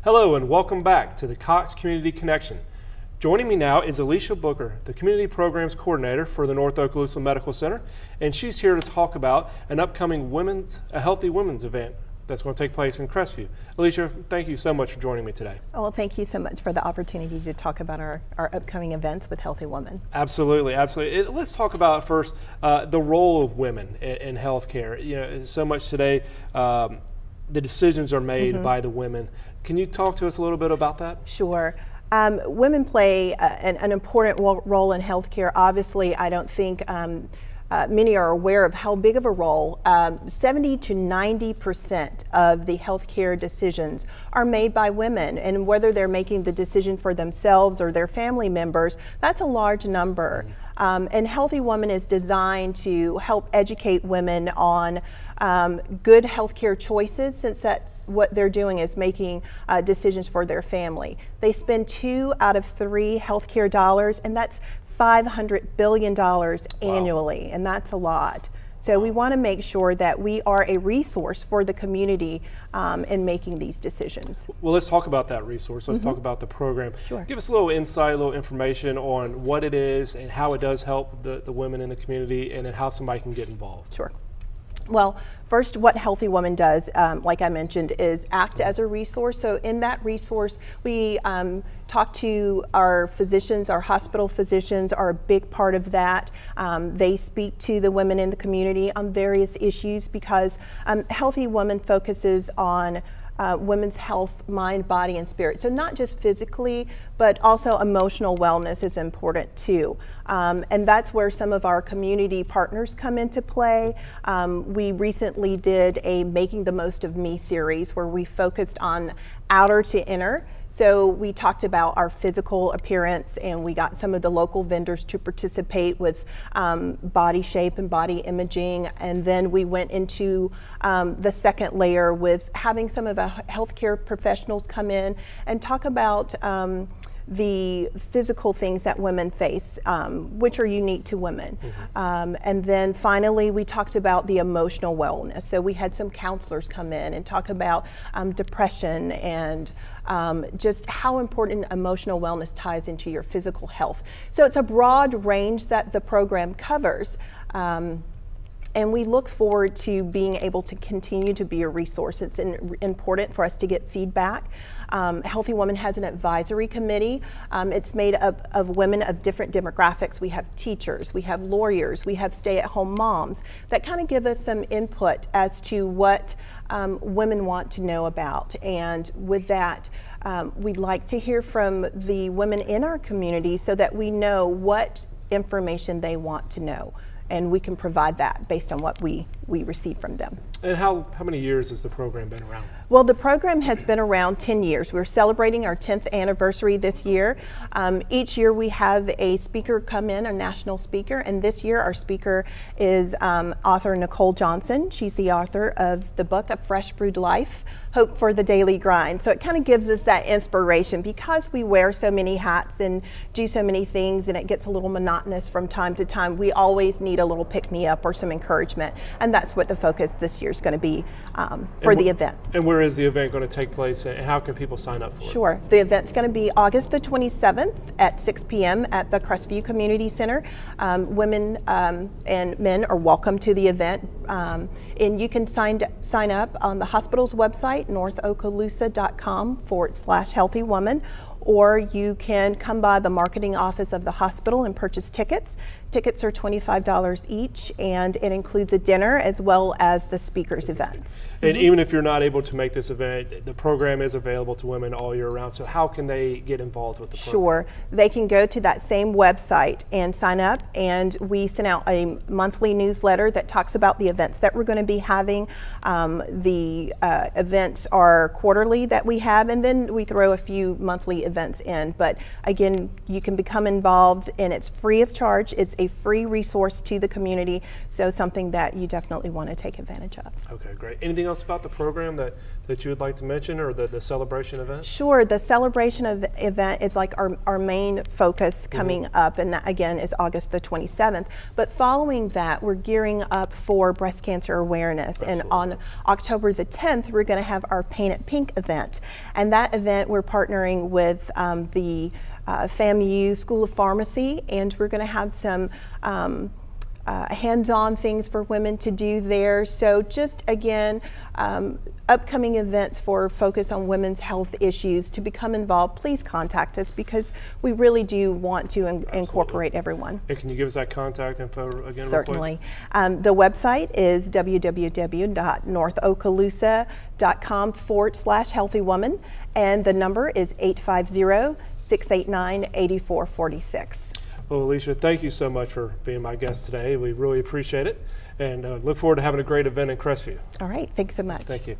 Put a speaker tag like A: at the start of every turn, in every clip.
A: Hello and welcome back to the Cox Community Connection. Joining me now is Alicia Booker, the Community Programs Coordinator for the North Okaloosa Medical Center, and she's here to talk about an upcoming Healthy Women's event that's going to take place in Crestview. Alicia, thank you so much for joining me today.
B: Oh, well, thank you so much for the opportunity to talk about our upcoming events with Healthy Women.
A: Absolutely, absolutely. Let's talk about first the role of women in healthcare. You know, so much today, the decisions are made by the women. Can you talk to us a little bit about that?
B: Sure. Women play an important role in healthcare. Obviously, I don't think many are aware of how big of a role 70 to 90% of the healthcare decisions are made by women, and whether they're making the decision for themselves or their family members, that's a large number. And Healthy Woman is designed to help educate women on good healthcare choices, since that's what they're doing, is making decisions for their family. They spend 2 out of 3 healthcare dollars, and that's $500 billion annually, and that's a lot. So we want to make sure that we are a resource for the community in making these decisions.
A: Well, let's talk about that resource. Let's talk about the program.
B: Sure.
A: Give us a little insight, a little information on what it is and how it does help the women in the community, and then how somebody can get involved.
B: Sure. Well, first, what Healthy Woman does, like I mentioned, is act as a resource. So in that resource, we talk to our physicians. Our hospital physicians are a big part of that. They speak to the women in the community on various issues, because Healthy Woman focuses on women's health, mind, body, and spirit. So not just physically, but also emotional wellness is important too. And that's where some of our community partners come into play. We recently did a Making the Most of Me series where we focused on outer to inner. So we talked about our physical appearance, and we got some of the local vendors to participate with body shape and body imaging. And then we went into the second layer with having some of the healthcare professionals come in and talk about the physical things that women face, which are unique to women. And then finally, we talked about the emotional wellness. So we had some counselors come in and talk about depression and just how important emotional wellness ties into your physical health. So it's a broad range that the program covers. And we look forward to being able to continue to be a resource. It's important for us to get feedback. Healthy Woman has an advisory committee. It's made up of women of different demographics. We have teachers, we have lawyers, we have stay-at-home moms that kind of give us some input as to what women want to know about. And with that, we'd like to hear from the women in our community so that we know what information they want to know, and we can provide that based on what we receive from them.
A: And how many years has the program been around?
B: Well, the program has been around 10 years. We're celebrating our 10th anniversary this year. Each year we have a speaker come in, a national speaker, and this year our speaker is author Nicole Johnson. She's the author of the book, A Fresh Brewed Life, Hope for the Daily Grind. So it kind of gives us that inspiration, because we wear so many hats and do so many things, and it gets a little monotonous from time to time. We always need a little pick-me-up or some encouragement, and that's what the focus this year is going to be for the event.
A: And where is the event going to take place, and how can people sign up for it?
B: Sure. The event's going to be August the 27th at 6 p.m. at the Crestview Community Center. Women and men are welcome to the event. And you can sign up on the hospital's website, northokaloosa.com/Healthy Woman, or you can come by the marketing office of the hospital and purchase tickets. Tickets are $25 each, and it includes a dinner as well as the speakers' events.
A: And even if you're not able to make this event, the program is available to women all year round. So how can they get involved with the program?
B: Sure. They can go to that same website and sign up, and we send out a monthly newsletter that talks about the events that we're going to be having. The events are quarterly that we have, and then we throw a few monthly events events in. But again, you can become involved, and it's free of charge. It's a free resource to the community, so it's something that you definitely want to take advantage of.
A: Okay, great. Anything else about the program that you would like to mention, or the celebration event?
B: Sure. The celebration event is like our main focus coming up, and that again is August the 27th. But following that, we're gearing up for breast cancer awareness.
A: Absolutely.
B: And on October the 10th, we're going to have our Paint It Pink event. And that event, we're partnering with the FAMU School of Pharmacy, and we're going to have some hands-on things for women to do there. So just again, upcoming events for focus on women's health issues. To become involved, please contact us, because we really do want to incorporate everyone.
A: And can you give us that contact info again?
B: Certainly. The website is www.northokaloosa.com/healthywoman, and the number is 850-689-8446.
A: Well, Alicia, thank you so much for being my guest today. We really appreciate it, and look forward to having a great event in Crestview.
B: All right, thanks so much.
A: Thank you.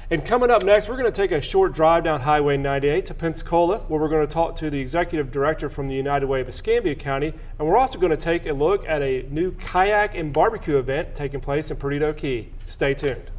A: And coming up next, we're going to take a short drive down Highway 98 to Pensacola, where we're going to talk to the executive director from the United Way of Escambia County, and we're also going to take a look at a new kayak and barbecue event taking place in Perdido Key. Stay tuned.